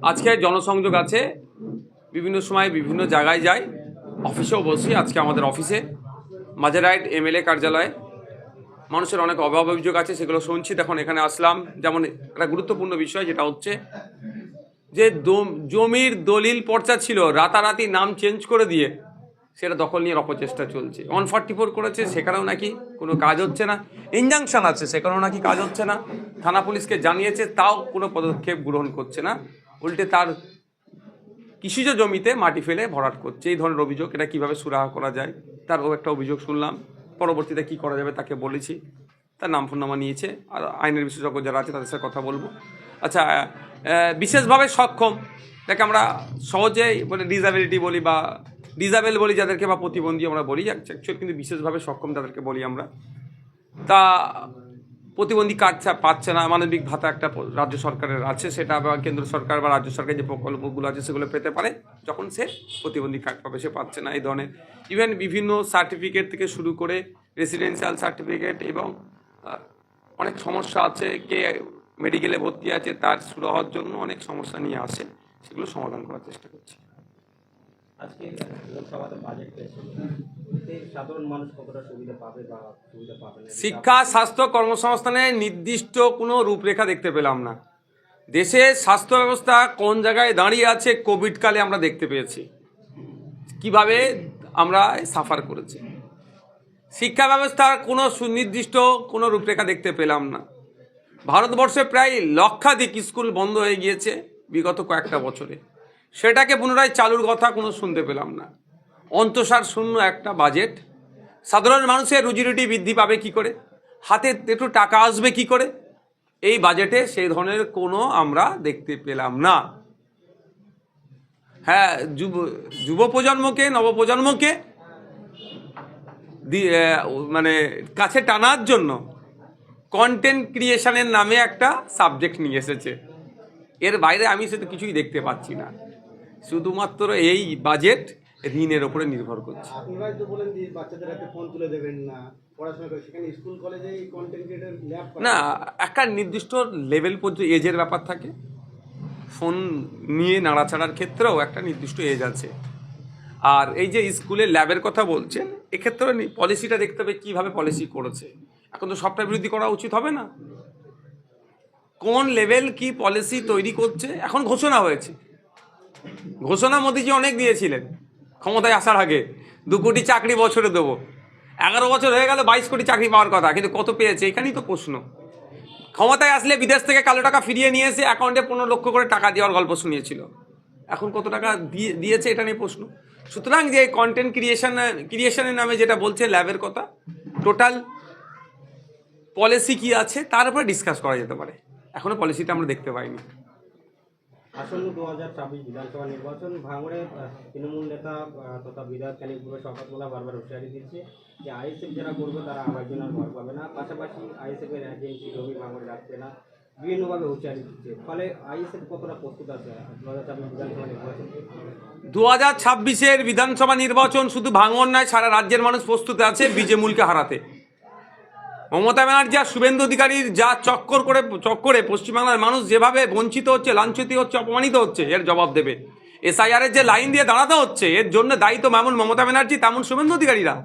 আজকে জনসংযোগ আছে, বিভিন্ন সময় বিভিন্ন জায়গায় যাই, অফিসেও বসি। আজকে আমাদের অফিসে মাঝেরহাট এমএলএ কার্যালয়ে মানুষের অনেক অভাব অভিযোগ আছে, সেগুলো শুনছি। দেখুন এখানে আসলাম, যেমন একটা গুরুত্বপূর্ণ বিষয় যেটা হচ্ছে যে জমির দলিল পর্চা ছিল, রাতারাতি নাম চেঞ্জ করে দিয়ে সেটা দখল নিয়ে অপচেষ্টা চলছে। 144 করেছে, সেখানেও নাকি কোনো কাজ হচ্ছে না। ইনজাংশন আছে, সেখানেও নাকি কাজ হচ্ছে না। থানা পুলিশকে জানিয়েছে, তাও কোনো পদক্ষেপ গ্রহণ করছে না। উল্টে তার কৃষিজ জমিতে মাটি ফেলে ভরাট করছে। এই ধরনের অভিযোগ, এটা কিভাবে সুরাহা করা যায় তারও একটা অভিযোগ শুনলাম। পরবর্তীতে কি করা যাবে তাকে বলেছি, তার নাম ফোননামা নিয়েছে, আর আইনের বিশেষজ্ঞ যারা আছে তাদের সাথে কথা বলবো। আচ্ছা, বিশেষভাবে সক্ষম যাকে আমরা সহজেই বলে ডিসাবিলিটি বলি বা ডিসাবেল বলি যাদেরকে, বা প্রতিবন্ধী আমরা বলি, অ্যাকচুয়ালি কিন্তু বিশেষভাবে সক্ষম তাদেরকে বলি আমরা। তা প্রতিবন্ধী কার্ড পাচ্ছে না। মানবিক ভাতা একটা রাজ্য সরকারের আছে, সেটা বা কেন্দ্র সরকার বা রাজ্য সরকারের যে প্রকল্পগুলো আছে সেগুলো পেতে পারে। যখন সে প্রতিবন্ধী কার্ড পাবে সে পাচ্ছে না। এই ধরনের ইভেন বিভিন্ন সার্টিফিকেট থেকে শুরু করে রেসিডেন্সিয়াল সার্টিফিকেট এবং অনেক সমস্যা আছে। কে মেডিকেলে ভর্তি আছে তার শুরু হওয়ার জন্য অনেক সমস্যা নিয়ে আসে, সেগুলো সমাধান করার চেষ্টা করছি। আজকে লোকসভাতে বাজেট পেয়েছে, সাধারণ মানুষ কতটা সুবিধা পাবে বা সুবিধা পাবে না? শিক্ষা, স্বাস্থ্য, কর্মসংস্থানের নির্দিষ্ট কোনো রূপরেখা দেখতে পেলাম না। দেশের স্বাস্থ্য ব্যবস্থা কোন জায়গায় দাঁড়িয়ে আছে কোভিডকালে আমরা দেখতে পেয়েছি, কিভাবে আমরা সাফার করেছি। শিক্ষা ব্যবস্থার কোনো সুনির্দিষ্ট কোনো রূপরেখা দেখতে পেলাম না। ভারতবর্ষে প্রায় লক্ষাধিক স্কুল বন্ধ হয়ে গিয়েছে বিগত কয়েকটা বছরে, সেটাকে পুনরায় চালুর কথা কোনো শুনতে পেলাম না। অন্তঃসার শূন্য একটা বাজেট। সাধারণ মানুষের রুজিরুটি বৃদ্ধি পাবে কি করে, হাতে একটু টাকা আসবে কি করে, এই বাজেটে সেই ধরনের কোনো আমরা দেখতে পেলাম না। হ্যাঁ, যুব প্রজন্মকে, নবপ্রজন্মকে মানে কাছে টানার জন্য কন্টেন্ট ক্রিয়েশনের নামে একটা সাবজেক্ট নিয়ে এসেছে। এর বাইরে আমি সেটা কিছুই দেখতে পাচ্ছি না। শুধুমাত্র এই বাজেট ঋণের ওপরে নির্ভর করছে। আপনারাই তো বলেন যে বাচ্চাদের হাতে ফোন তুলে দেবেন না, পড়াশোনা করে, সেখানে স্কুল কলেজে এই কন্টেন্ট ক্রিয়েটর ল্যাব না, একটা নির্দিষ্ট লেভেল পর্যন্ত এজের ব্যাপার থাকে। ফোন নিয়ে নাড়াচাড়ার ক্ষেত্রেও একটা নির্দিষ্ট এজ আছে। আর এই যে স্কুলে ল্যাবের কথা বলছেন, এক্ষেত্রে পলিসিটা দেখতে হবে কীভাবে পলিসি করেছে। এখন তো সবটা বিরোধী করা উচিত হবে না। কোন লেভেল কি পলিসি তৈরি করছে, এখন ঘোষণা হয়েছে। ঘোষণা মোদিজি অনেক দিয়েছিলেন ক্ষমতায় আসার আগে, 2 কোটি চাকরি বছরে দেবো। 11 বছর হয়ে গেল, 22 কোটি চাকরি পাওয়ার কথা, কিন্তু কত পেয়েছে এখানেই তো প্রশ্ন। ক্ষমতায় আসলে বিদেশ থেকে কালো টাকা ফিরিয়ে নিয়ে এসে অ্যাকাউন্টে 15 লক্ষ করে টাকা দেওয়ার গল্প শুনিয়েছিল, এখন কত টাকা দিয়েছে এটা নিয়ে প্রশ্ন। সুতরাং যে কন্টেন্ট ক্রিয়েশনের নামে যেটা বলছে ল্যাবের কথা, টোটাল পলিসি কি আছে তার উপরে ডিসকাস করা যেতে পারে। এখনো পলিসিটা আমরা দেখতে পাইনি। আসন্ন 2024 বিধানসভা নির্বাচন, ভাঙড়ে তৃণমূল নেতা তথা বিধায়ক কালীপুরে শওকত মোল্লা বারবার হুঁশিয়ারি দিচ্ছে যে আইএসএফ যারা করবে তারা আবার জন্য ঘর পাবে না। পাশাপাশি আইএসএফের এজেন্সি জমি ভাঙড়ে রাখবে না, বিভিন্নভাবে হুঁশিয়ারি দিচ্ছে। ফলে আইএসএফ কতটা প্রস্তুত আছে 2024 বিধানসভা নির্বাচন? 2026-এর বিধানসভা নির্বাচন শুধু ভাঙড় নয়, সারা রাজ্যের মানুষ প্রস্তুত আছে বিজেমূলকে হারাতে। মমতা ব্যানার্জি আর শুভেন্দু অধিকারীর যা চক্করে পশ্চিমবাংলার মানুষ যেভাবে বঞ্চিত হচ্ছে, লাঞ্ছিত হচ্ছে, অপমানিত হচ্ছে, এর জবাব দেবে। এসআইআরের যে লাইন দিয়ে দাঁড়াতে হচ্ছে, এর জন্য দায়িত্ব যেমন মমতা ব্যানার্জি তেমন শুভেন্দু অধিকারীরা।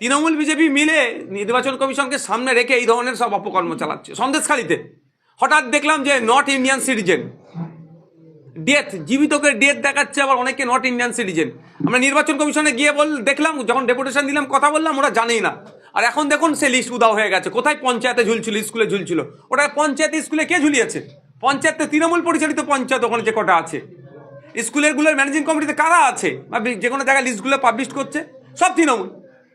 তৃণমূল বিজেপি মিলে নির্বাচন কমিশনকে সামনে রেখে এই ধরনের সব অপকর্ম চালাচ্ছে। সন্দেশখালীতে হঠাৎ দেখলাম যে নট ইন্ডিয়ান সিটিজেন, ডেথ, জীবিতকে ডেথ দেখাচ্ছে, আবার অনেকে নট ইন্ডিয়ান সিটিজেন। আমরা নির্বাচন কমিশনে গিয়ে দেখলাম, যখন ডেপুটেশন দিলাম কথা বললাম, ওরা জানেই না। আর এখন দেখুন সে লিস্ট উদাও হয়ে গেছে। কোথায় পঞ্চায়েতে ঝুলছিল, স্কুলে ঝুলছিল। ওটা পঞ্চায়েত স্কুলে কে ঝুলিয়েছে? পঞ্চায়েতে তৃণমূল পরিচালিত পঞ্চায়েত ওখানে যে কটা আছে, স্কুলেরগুলোর ম্যানেজিং কমিটিতে কারা আছে, বা যে কোনো জায়গায় লিস্টগুলো পাবলিশ করছে, সব তৃণমূল।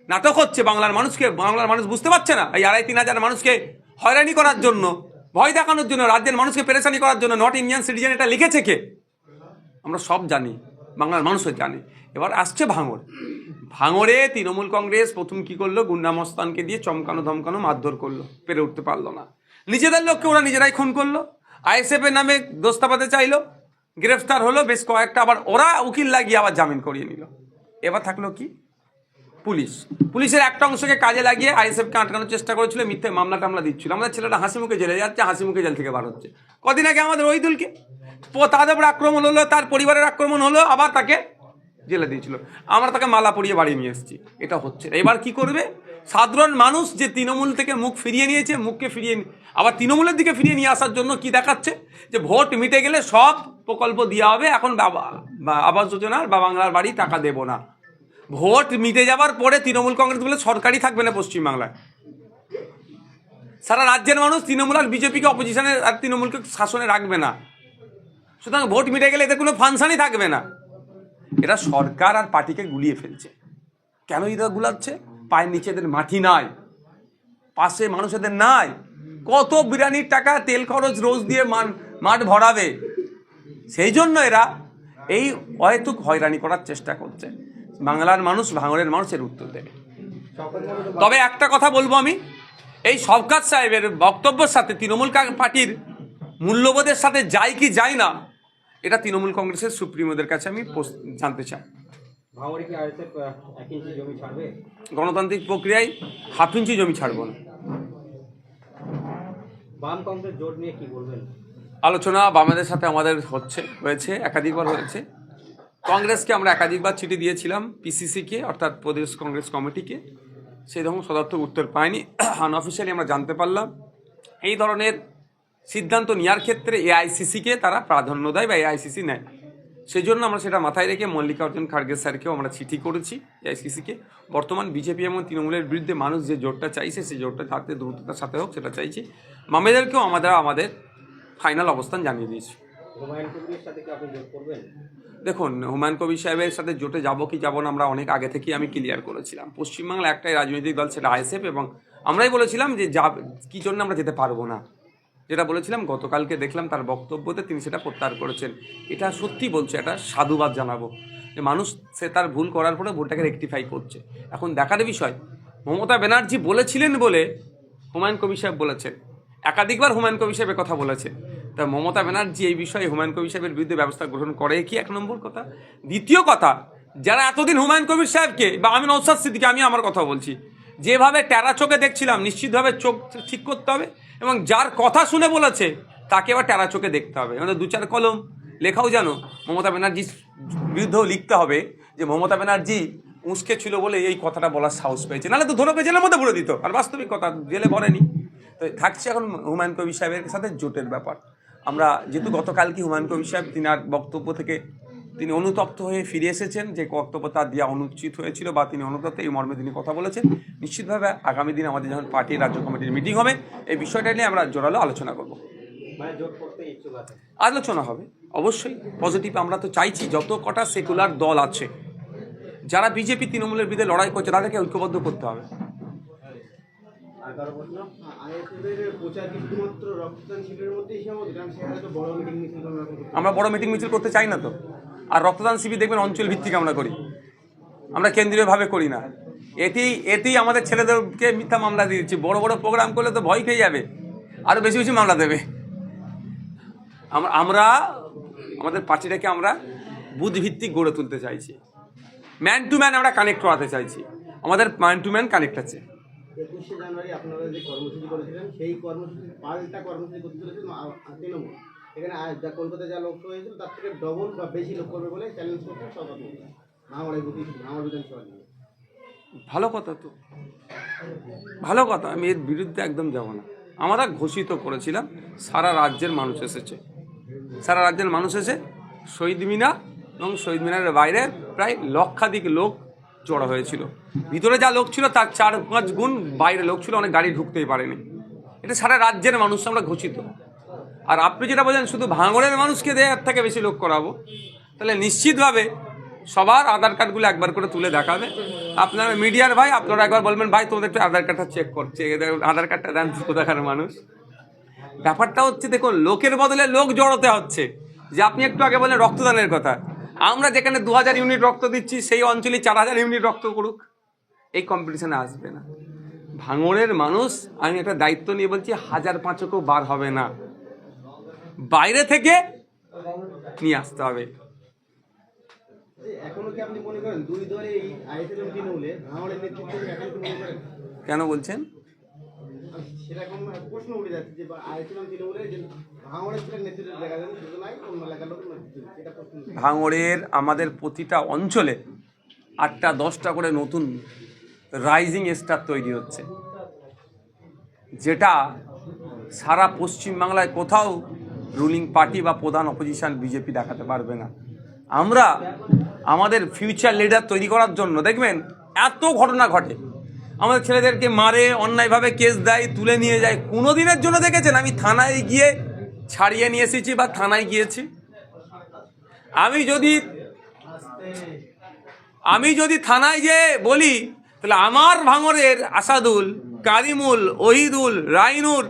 নাটক হচ্ছে বাংলার মানুষকে, বাংলার মানুষ বুঝতে পারছে না। এই 2.5-3 হাজার মানুষকে হয়রানি করার জন্য, ভয় দেখানোর জন্য, রাজ্যের মানুষকে পেরেশানি করার জন্য নট ইন্ডিয়ান সিটিজেন এটা লিখেছে কে? আমরা সব জানি, বাংলার মানুষও জানে। এবার আসছে ভাঙড়ে তৃণমূল কংগ্রেস প্রথম কি করলো, গুন্ডা মস্তানকে দিয়ে চমকানো ধমকানো মারধর করলো, পেরে উঠতে পারলো না। নিজেদের লোককে ওরা নিজেরাই খুন করলো, আইএসএফ এর নামে দোস্তাপাতে চাইলো, গ্রেফতার হলো বেশ কয়েকটা, আবার ওরা উকিল লাগিয়ে আবার জামিন করিয়ে নিল। এবার থাকলো কি, পুলিশের একটা অংশকে কাজে লাগিয়ে আইএসএফকে আটকানোর চেষ্টা করেছিল, মিথ্যে মামলা টামলা দিচ্ছিল। আমাদের ছেলেটা হাসি মুখে জেলে যাচ্ছে, হাসি মুখে জেল থেকে বার হচ্ছে। কদিন আগে আমাদের ওইদুলকে তাদের উপর আক্রমণ হলো, তার পরিবারের আক্রমণ হলো, আবার তাকে জেলে দিয়েছিল। আমরা তাকে মালা পরিয়ে বাড়ি নিয়ে এসেছি। এটা হচ্ছে না। এবার কি করবে সাধারণ মানুষ, যে তৃণমূল থেকে মুখ ফিরিয়ে নিয়েছে, মুখকে ফিরিয়ে আবার তৃণমূলের দিকে ফিরিয়ে নিয়ে আসার জন্য কি দেখাচ্ছে, যে ভোট মিটে গেলে সব প্রকল্প দেওয়া হবে, এখন আবাস যোজনার বা বাংলার বাড়ি টাকা দেব না। ভোট মিটে যাবার পরে তৃণমূল কংগ্রেস বলে সরকারই থাকবে না পশ্চিমবাংলায়। সারা রাজ্যের মানুষ তৃণমূল আর বিজেপিকে অপোজিশনে আর তৃণমূলকে শাসনে রাখবে না। সুতরাং ভোট মিটে গেলে এদের কোনো ফাংশনই থাকবে না। এরা সরকার আর পার্টিকে গুলিয়ে ফেলছে। কেন এরা গুলাচ্ছে? পায়ের নিচে এদের মাটি নাই, পাশে মানুষেদের নাই। কত বিরিয়ানির টাকা তেল খরচ রোজ দিয়ে মাঠ ভরাবে? সেই জন্য এরা এই অহেতুক হয়রানি করার চেষ্টা করছে। বাংলার মানুষ, ভাঙড়ের মানুষ এর উত্তর দেবে। তবে একটা কথা বলবো আমি, এই শওকত সাহেবের বক্তব্যের সাথে তৃণমূল পার্টির মূল্যবোধের সাথে যায় কি যায় না, এটা তৃণমূল কংগ্রেসের সুপ্রিমোদের কাছে আমি জানতে চাই। ভাঙড়ে কি আইএসএফ 1 ইঞ্চি জমি ছাড়বে? গণতান্ত্রিক প্রক্রিয়ায় 1/2 ইঞ্চি জমি ছাড়বো না। বাম কংগ্রেস জোট নিয়ে কি বলবেন? আলোচনা বামেদের সাথে আমাদের হয়েছে, একাধিকবার হয়েছে। কংগ্রেসকে আমরা একাধিকবার চিঠি দিয়েছিলাম, পিসিসিকে অর্থাৎ প্রদেশ কংগ্রেস কমিটিকে, সেই রকম সদর্থক উত্তর পাইনি। আনঅফিসিয়ালি আমরা জানতে পারলাম এই ধরনের সিদ্ধান্ত নেওয়ার ক্ষেত্রে এআইসিসিকে তারা প্রাধান্য দেয় বা এআইসিসি নেয়। সেই জন্য আমরা সেটা মাথায় রেখে মল্লিকার্জুন খাড়গে স্যারকেও আমরা চিঠি করেছি এআইসিসিকে। বর্তমান বিজেপি এবং তৃণমূলের বিরুদ্ধে মানুষ যে জোটটা চাইছে, সেই জোটটা যাতে দ্রুততার সাথে হোক সেটা চাইছি। মামেদেরকেও আমাদের ফাইনাল অবস্থান জানিয়ে দিয়েছি। হুমায়ুন কবিরের সাথে কি আপনি জোট করবেন? দেখুন, হুমায়ুন কবির সাহেবের সাথে জোটে যাবো কি যাবো না আমরা অনেক আগে থেকেই আমি ক্লিয়ার করেছিলাম। পশ্চিমবাংলা একটাই রাজনৈতিক দল, সেটা আইএসএফ, এবং আমরাই বলেছিলাম যে কী জন্য আমরা যেতে পারবো না। যেটা বলেছিলাম গতকালকে দেখলাম তার বক্তব্যতে তিনি সেটা প্রত্যাহার করেছেন। এটা সত্যি বলছে, এটা সাধুবাদ জানাবো যে মানুষ সে তার ভুল করার পরে ভুলটাকে রেকটিফাই করছে। এখন দেখার বিষয়, মমতা ব্যানার্জি বলেছিলেন বলে হুমায়ুন কবির সাহেব বলেছেন, একাধিকবার হুমায়ুন কবির সাহেবের কথা বলেছে। তা মমতা ব্যানার্জি এই বিষয়ে হুমায়ুন কবির সাহেবের বিরুদ্ধে ব্যবস্থা গ্রহণ করে কি, 1 নম্বর কথা। দ্বিতীয় কথা, যারা এতদিন হুমায়ুন কবির সাহেবকে বা আমি নওশাদ সিদ্দিকী, আমি আমার কথা বলছি, যেভাবে টেরা চোখে দেখছিলাম, নিশ্চিতভাবে চোখ ঠিক করতে হবে, এবং যার কথা শুনে বলেছে তাকে এবার টেরা চোখে দেখতে হবে। আমাদের 2-4 কলম লেখাও জানো মমতা ব্যানার্জির বিরুদ্ধেও লিখতে হবে যে মমতা ব্যানার্জি উস্কে ছিল বলে এই কথাটা বলার সাহস পেয়েছে, নাহলে তো ধরে জেলের মধ্যে ভরে দিত। আর বাস্তবিক কথা, জেলে ভরেনি। তো থাকছে এখন হুমায়ুন কবির সাহেবের সাথে জোটের ব্যাপার। আমরা যেহেতু গতকালকে হুমায়ুন কবির সাহেব তিনার বক্তব্য থেকে তিনি অনুতপ্ত হয়ে ফিরে এসেছেন, যে বক্তব্য তার দেওয়া অনুচিত হয়েছিল বা তিনি অনুতপ্ত, এই মর্মে তিনি কথা বলেছেন। নিশ্চিতভাবে আগামী দিন আমাদের যখন পার্টির রাজ্য কমিটির মিটিং হবে, এই বিষয়টা নিয়ে আমরা জোরালো আলোচনা করব। মানে জোট করতে ইচ্ছুক আছে? আলোচনা হবে অবশ্যই পজিটিভ। আমরা তো চাইছি যত কটা সেকুলার দল আছে যারা বিজেপি তৃণমূলের বিরুদ্ধে লড়াই করছে তাদেরকে ঐক্যবদ্ধ করতে হবে। আর কারো প্রশ্ন? আইএসএফের প্রচার কি শুধুমাত্র রক্তদান শিবিরের মধ্যেই সীমাবদ্ধ? কারণ সেখানে তো বড় মিটিং মিছিল আমরা বড় মিটিং মিছিল করতে চাই না তো। আর রক্তদান শিবির দেখবেন অঞ্চল ভিত্তিক আমরা করি, আমরা কেন্দ্রীয়ভাবে করি না। এতেই আমাদের ছেলেদেরকে মিথ্যা মামলা দিয়েছি। বড় বড় প্রোগ্রাম করলে তো ভয় খেয়ে যাবে, আরও বেশি বেশি মামলা দেবে। আমরা আমাদের পার্টিটাকে আমরা বুথ ভিত্তিক গড়ে তুলতে চাইছি, ম্যান টু ম্যান আমরা কানেক্ট করাতে চাইছি। আমাদের ম্যান টু ম্যান কানেক্ট আছে। 21শে জানুয়ারি আপনারা যে কর্মসূচি করেছিলেন, সেই কর্মসূচি পাল্টা কর্মসূচি করতে চলেছেন তৃণমূল। এখানে যা কলকাতায় যা লোক হয়েছিল তার থেকে ডবল বা বেশি লোক করবে বলে চ্যালেঞ্জ করছেন শওকত মোল্লা আমার বিধানসভা নিয়ে। ভালো কথা তো, ভালো কথা। আমি এর বিরুদ্ধে একদম যাব না। আমরা ঘোষিত করেছিলাম, সারা রাজ্যের মানুষ এসেছে, সারা রাজ্যের মানুষ এসে শহীদ মিনার এবং শহীদ মিনারের বাইরে প্রায় লক্ষাধিক লোক জড়ো হয়েছিল। ভিতরে যা লোক ছিল তার 4-5 গুণ বাইরে লোক ছিল, অনেক গাড়ি ঢুকতেই পারেনি। এটা সারা রাজ্যের মানুষ আমরা ঘোষিত। আর আপনি যেটা বলেন শুধু ভাঙড়ের মানুষকে দেওয়ার থেকে বেশি লোক করাবো, তাহলে নিশ্চিতভাবে সবার আধার কার্ডগুলো একবার করে তুলে দেখাবে। আপনারা মিডিয়ার ভাই, আপনারা একবার বলবেন ভাই তোমাদের একটু আধার কার্ডটা চেক করছে, আধার কার্ডটা দেন কোথাকার মানুষ। ব্যাপারটা হচ্ছে দেখুন, লোকের বদলে লোক জড়োতে হচ্ছে। যে আপনি একটু আগে বলেন রক্তদানের কথা, আমরা যেখানে 2000 ইউনিট রক্ত দিচ্ছি সেই অঞ্চলে 4000 ইউনিট রক্ত করুক, এই কম্পিটিশনে আসবে না। ভাঙড়ের মানুষ, আমি একটা দায়িত্ব নিয়ে বলছি, 1000-500 বার হবে না, বাইরে থেকে নিয়ে আসতে হবে। এখনো কি আপনি মনে করেন দুই দলে এই আইএসএফ এবং তৃণমূলে ভাঙড়ের নেতৃত্ব এখন কি মনে করেন? কেন বলছেন? সেরকম প্রশ্ন উঠে যাচ্ছে যে আইএসএফ এবং তৃণমূলের যে ভাঙড়ের নেতৃত্ব দেখা যাবে শুধু নাই অন্য এলাকার লোকের নেতৃত্ব, এটা প্রশ্ন উঠে। ভাঙড়ের আমাদের প্রতিটা অঞ্চলে 8টা 10টা করে নতুন রাইজিং স্টার তৈরি হচ্ছে, যেটা সারা পশ্চিমবাংলায় কোথাও রুলিং পার্টি বা প্রধান অপোজিশন বিজেপি দেখাতে পারবে না। আমরা আমাদের ফিউচার লিডার তৈরি করার জন্য দেখবেন এত ঘটনা ঘটে, আমাদের ছেলেদেরকে মারে, অন্যায়ভাবে কেস দেয়, তুলে নিয়ে যায়। কোনো দিনের জন্য দেখেছেন আমি থানায় গিয়ে ছাড়িয়ে নিয়ে এসেছি বা থানায় গিয়েছি? আমি যদি থানায় যেয়ে বলি, তাহলে আমার ভাঙড়ের আসাদুল, কারিমুল, ওহিদুল, রাইনুর,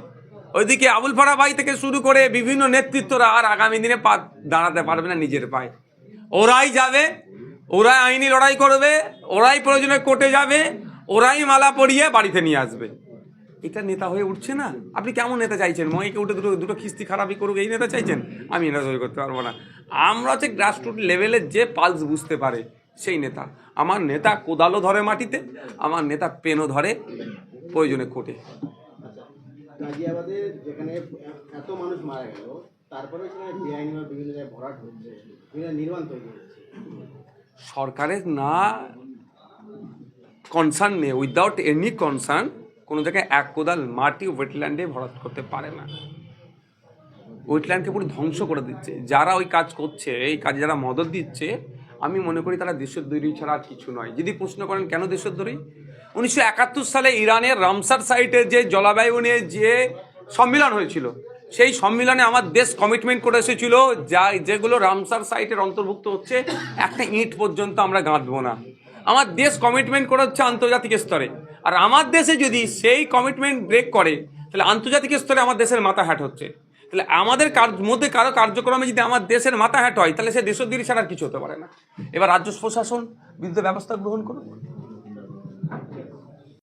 ওইদিকে আবুল ফারা ভাই থেকে শুরু করে বিভিন্ন নেতৃত্বরা আর আগামী দিনে পা দাঁড়াতে পারবে না নিজের পায়ে। ওরাই যাবে, ওরাই আইনি লড়াই করবে, ওরাই প্রয়োজনে কোর্টে যাবে, ওরাই মালা পরিয়ে বাড়িতে নিয়ে আসবে। এটা নেতা হয়ে উঠছে না? আপনি কেমন নেতা চাইছেন? মহিকে উঠে দুটো খিস্তি খারাপই করুক, এই নেতা চাইছেন? আমি নেতা তৈরি করতে পারবো না। আমরা হচ্ছে গ্রাসরুট লেভেলের যে পালস বুঝতে পারে সেই নেতা। আমার নেতা কোদালও ধরে মাটিতে, আমার নেতা পেনও ধরে প্রয়োজনে কোর্টে। গাজিয়াবাদে যেখানে এত মানুষ মারা গেল, তারপরে সেখানে বেআইনিভাবে বিভিন্ন জায়গায় ভরাট হচ্ছে, বিভিন্ন নির্মাণ তৈরি হচ্ছে। সরকারের না কনসার্ন নেই, উইদাউট এনি কনসার্ন কোনো জায়গায় এক কোদাল মাটি ওয়েটল্যান্ডে ভরাট করতে পারে না। ওয়েটল্যান্ডকে পুরো ধ্বংস করে দিচ্ছে যারা ওই কাজ করছে। এই কাজে যারা মদত দিচ্ছে, আমি মনে করি তারা দেশদ্রোহী ছাড়া আর কিছু নয়। যদি প্রশ্ন করেন কেন দেশদ্রোহী, 1971 সালে ইরানের রামসার সাইটে যে জলবায়ু নিয়ে যে সম্মেলন হয়েছিল, সেই সম্মেলনে আমার দেশ কমিটমেন্ট করে এসেছিল যেগুলো রামসার সাইটের অন্তর্ভুক্ত হচ্ছে একটা ইঁট পর্যন্ত আমরা গাঁথবো না। আমার দেশ কমিটমেন্ট করে হচ্ছে আন্তর্জাতিক স্তরে, আর আমার দেশে যদি সেই কমিটমেন্ট ব্রেক করে তাহলে আন্তর্জাতিক স্তরে আমার দেশের মাথা হ্যাট হচ্ছে। তাহলে আমাদের মধ্যে কারো কার্যক্রমে যদি আমার দেশের মাথা হ্যাট হয়, তাহলে সে দেশদ্রোহী ছাড়া আর কিছু হতে পারে না। এবার রাজ্য প্রশাসন বিরুদ্ধে ব্যবস্থা গ্রহণ করুন।